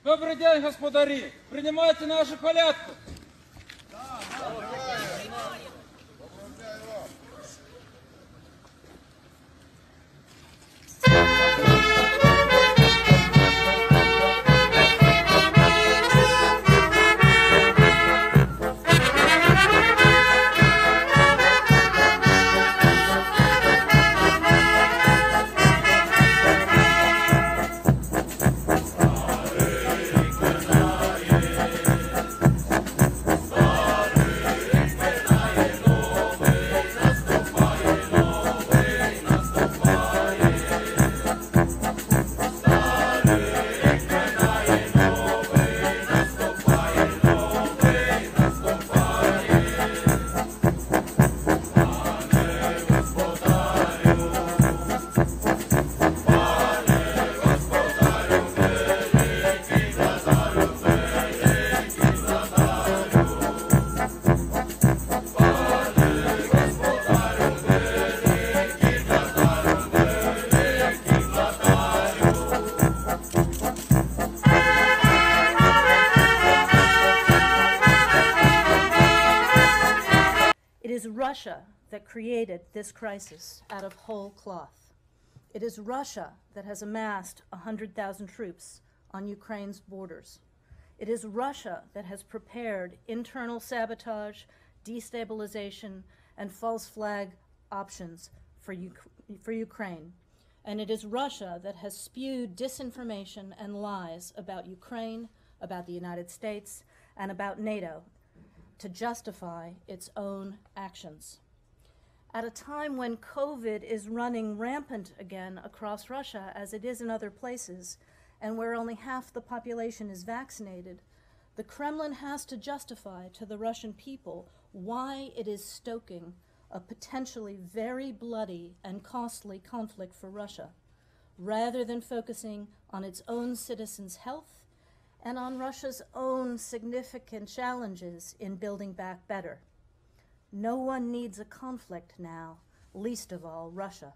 Добрый день, господари! Принимайте нашу колядку! It is Russia that created this crisis out of whole cloth. It is Russia that has amassed 100,000 troops on Ukraine's borders. It is Russia that has prepared internal sabotage, destabilization, and false flag options for Ukraine. And it is Russia that has spewed disinformation and lies about Ukraine, about the United States, and about NATO to justify its own actions. At a time when COVID is running rampant again across Russia, as it is in other places, and where only half the population is vaccinated, the Kremlin has to justify to the Russian people why it is stoking a potentially very bloody and costly conflict for Russia, rather than focusing on its own citizens' health and on Russia's own significant challenges in building back better. No one needs a conflict now, least of all Russia.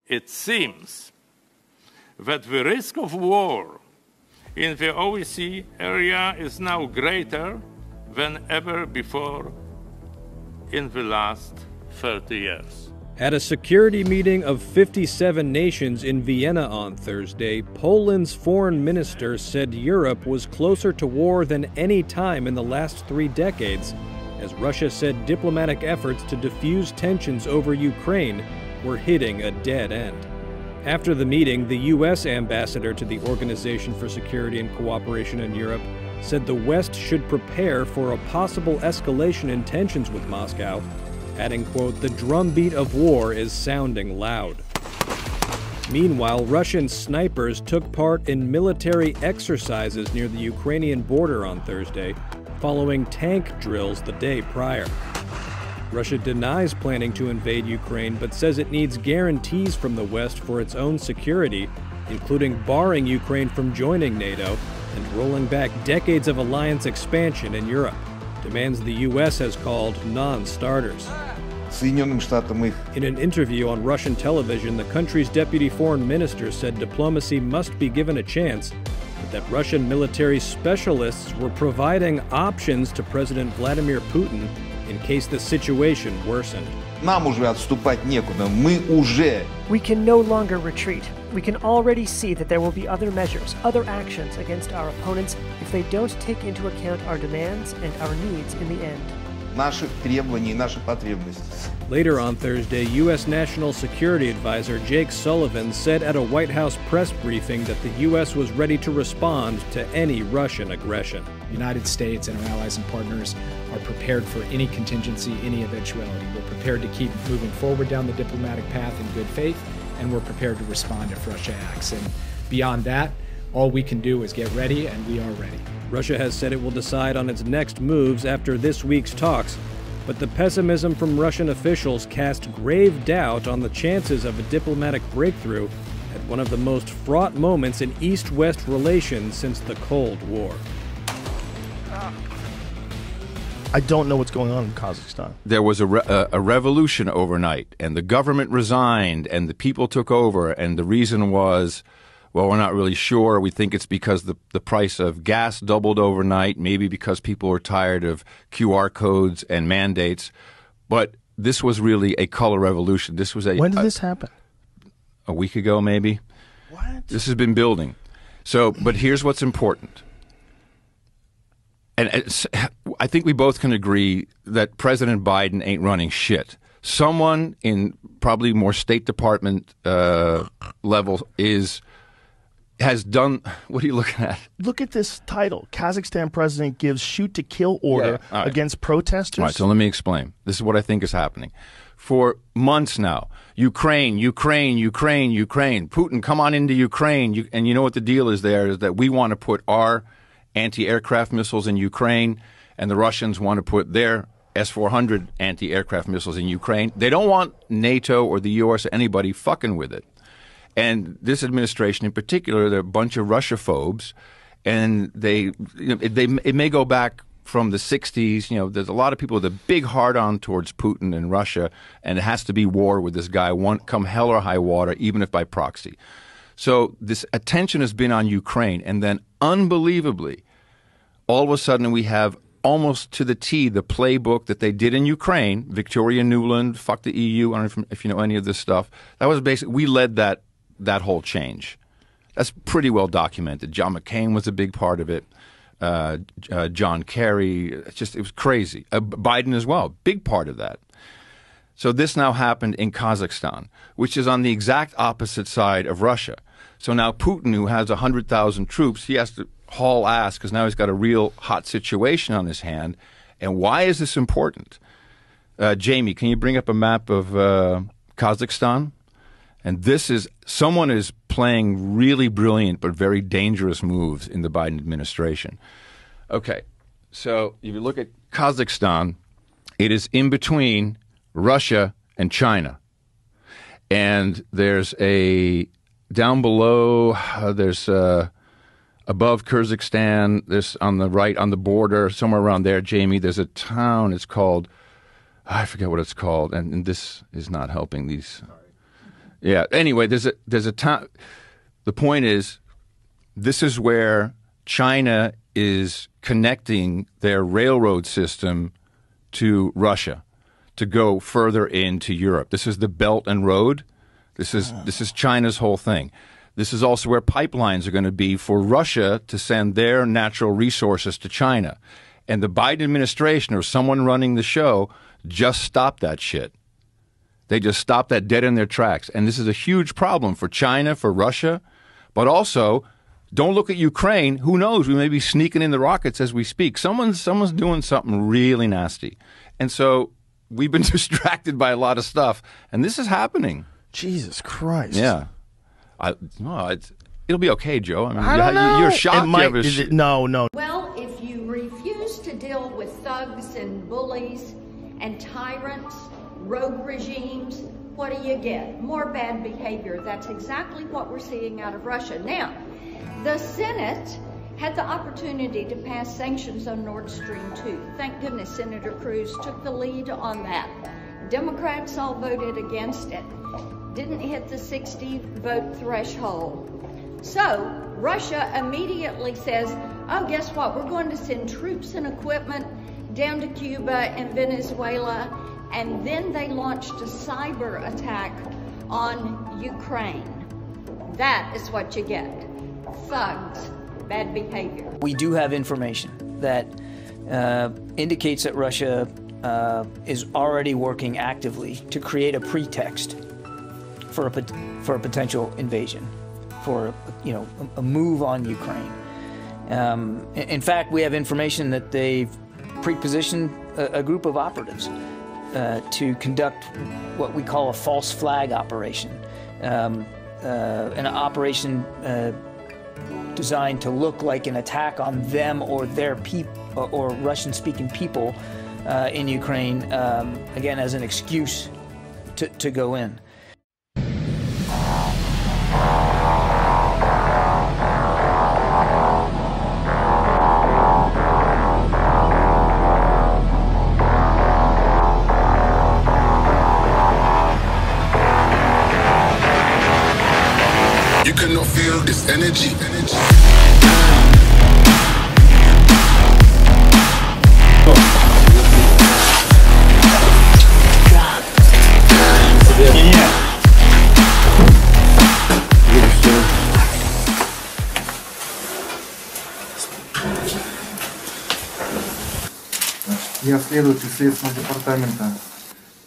It seems that the risk of war in the OSCE area is now greater than ever before in the last 30 years. At a security meeting of 57 nations in Vienna on Thursday, Poland's foreign minister said Europe was closer to war than any time in the last 3 decades, as Russia said diplomatic efforts to defuse tensions over Ukraine were hitting a dead end. After the meeting, the U.S. ambassador to the Organization for Security and Cooperation in Europe said the West should prepare for a possible escalation in tensions with Moscow, adding, quote, "The drumbeat of war is sounding loud." Meanwhile, Russian snipers took part in military exercises near the Ukrainian border on Thursday, following tank drills the day prior. Russia denies planning to invade Ukraine, but says it needs guarantees from the West for its own security, including barring Ukraine from joining NATO and rolling back decades of alliance expansion in Europe, demands the U.S. has called non-starters. In an interview on Russian television, the country's deputy foreign minister said diplomacy must be given a chance, but that Russian military specialists were providing options to President Vladimir Putin in case the situation worsened. We can no longer retreat. We can already see that there will be other measures, other actions against our opponents if they don't take into account our demands and our needs in the end. Later on Thursday, U.S. National Security Advisor Jake Sullivan said at a White House press briefing that the U.S. was ready to respond to any Russian aggression. The United States and our allies and partners are prepared for any contingency, any eventuality. We're prepared to keep moving forward down the diplomatic path in good faith, and we're prepared to respond if Russia acts. And beyond that, all we can do is get ready, and we are ready. Russia has said it will decide on its next moves after this week's talks, but the pessimism from Russian officials cast grave doubt on the chances of a diplomatic breakthrough at one of the most fraught moments in East-West relations since the Cold War. I don't know what's going on in Kazakhstan. There was a revolution overnight, and the government resigned, and the people took over, and the reason was, well, we're not really sure. We think it's because the price of gas doubled overnight, maybe because people were tired of QR codes and mandates. But this was really a color revolution. This was When did this happen? A week ago, maybe. What? This has been building. So, but here's what's important. And I think we both can agree that President Biden ain't running shit. Someone in probably more State Department level has done. What are you looking at? Look at this title. Kazakhstan president gives shoot-to-kill order against protesters. All right, so let me explain. This is what I think is happening. For months now, Ukraine, Ukraine, Ukraine, Ukraine. Putin, come on into Ukraine. And you know what the deal is there is that we want to put our anti-aircraft missiles in Ukraine, and the Russians want to put their S-400 anti-aircraft missiles in Ukraine. They don't want NATO or the U.S. or anybody fucking with it. And this administration in particular, they're a bunch of Russophobes, and it may go back from the 60s. You know, there's a lot of people with a big hard-on towards Putin and Russia, and it has to be war with this guy, come hell or high water, even if by proxy. So this attention has been on Ukraine, and then unbelievably, all of a sudden we have almost to the T the playbook that they did in Ukraine. Victoria Nuland, fuck the EU. I don't know if you know any of this stuff. That was basically, we led that whole change. That's pretty well documented. John McCain was a big part of it. John Kerry, it was crazy. Biden as well, big part of that. So this now happened in Kazakhstan, which is on the exact opposite side of Russia. So now Putin, who has 100,000 troops, he has to haul ass because now he's got a real hot situation on his hand. And why is this important? Jamie, can you bring up a map of Kazakhstan? And this is, someone is playing really brilliant but very dangerous moves in the Biden administration. Okay, so if you look at Kazakhstan, it is in between Russia and China. And there's down below, there's above Kyrgyzstan, there's on the right, on the border, somewhere around there, Jamie, there's a town, it's called, I forget what it's called, and this is not helping these. Yeah, anyway, there's a town, the point is, this is where China is connecting their railroad system to Russia, to go further into Europe. This is the Belt and Road. This is China's whole thing. This is also where pipelines are going to be for Russia to send their natural resources to China. And the Biden administration or someone running the show just stopped that shit. They just stopped that dead in their tracks. And this is a huge problem for China, for Russia, but also don't look at Ukraine. Who knows? We may be sneaking in the rockets as we speak. Someone's doing something really nasty. And so we've been distracted by a lot of stuff. And this is happening. Jesus Christ. Yeah. It'll be okay, Joe. I mean, I don't know. You're shocked. No. Well, if you refuse to deal with thugs and bullies and tyrants, rogue regimes, what do you get? More bad behavior. That's exactly what we're seeing out of Russia. Now, the Senate had the opportunity to pass sanctions on Nord Stream 2. Thank goodness Senator Cruz took the lead on that. Democrats all voted against it. Didn't hit the 60-vote threshold. So Russia immediately says, oh, guess what? We're going to send troops and equipment down to Cuba and Venezuela. And then they launched a cyber attack on Ukraine. That is what you get. Thugs, bad behavior. We do have information that indicates that Russia is already working actively to create a pretext for a potential invasion, for a move on Ukraine. In fact, we have information that they've pre-positioned a group of operatives to conduct what we call a false flag operation, an operation designed to look like an attack on them or their people or Russian-speaking people in Ukraine, again as an excuse to go in. You cannot feel this energy. Я следователь Следственного департамента.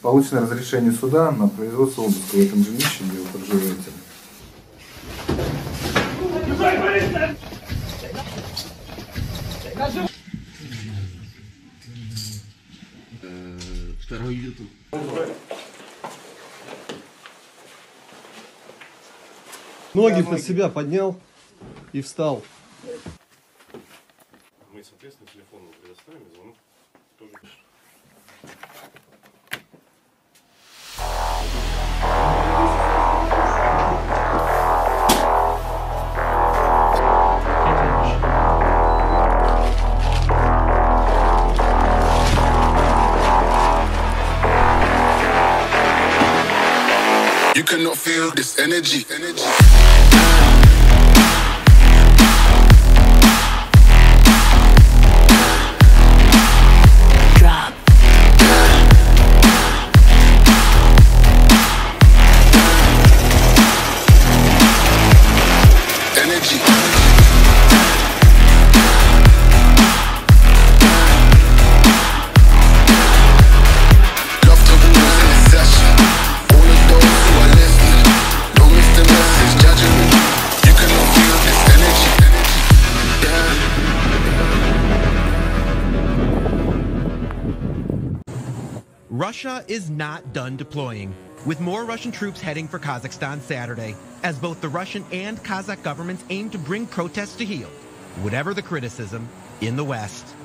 Получено разрешение суда на производство обыска в этом жилище, где вы проживаете. Ноги под себя поднял и встал. Мы, соответственно, телефон предоставим, звонок тоже. You cannot feel this energy. Russia is not done deploying, with more Russian troops heading for Kazakhstan Saturday, as both the Russian and Kazakh governments aim to bring protests to heel, whatever the criticism, in the West.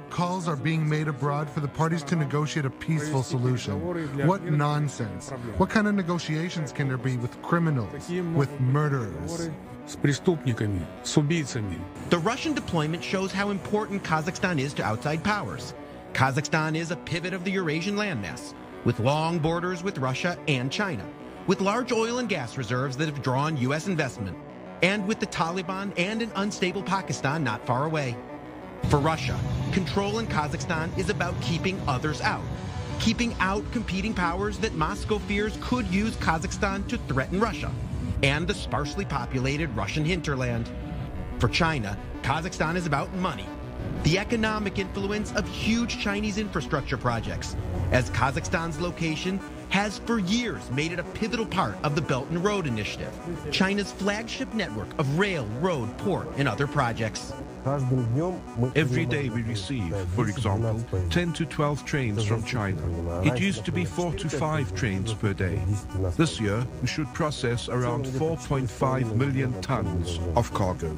Calls are being made abroad for the parties to negotiate a peaceful solution. What nonsense. What kind of negotiations can there be with criminals, with murderers? The Russian deployment shows how important Kazakhstan is to outside powers. Kazakhstan is a pivot of the Eurasian landmass, with long borders with Russia and China, with large oil and gas reserves that have drawn U.S. investment, and with the Taliban and an unstable Pakistan not far away. For Russia, control in Kazakhstan is about keeping others out. Keeping out competing powers that Moscow fears could use Kazakhstan to threaten Russia and the sparsely populated Russian hinterland. For China, Kazakhstan is about money, the economic influence of huge Chinese infrastructure projects, as Kazakhstan's location has for years made it a pivotal part of the Belt and Road Initiative, China's flagship network of rail, road, port, and other projects. Every day we receive, for example, 10 to 12 trains from China. It used to be 4 to 5 trains per day. This year, we should process around 4.5 million tons of cargo.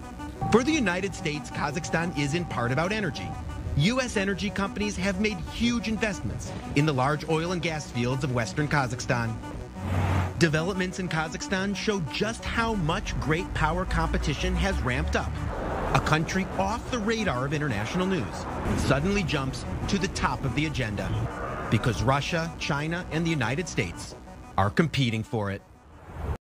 For the United States, Kazakhstan is in part about energy. U.S. energy companies have made huge investments in the large oil and gas fields of western Kazakhstan. Developments in Kazakhstan show just how much great power competition has ramped up. A country off the radar of international news suddenly jumps to the top of the agenda because Russia, China, and the United States are competing for it.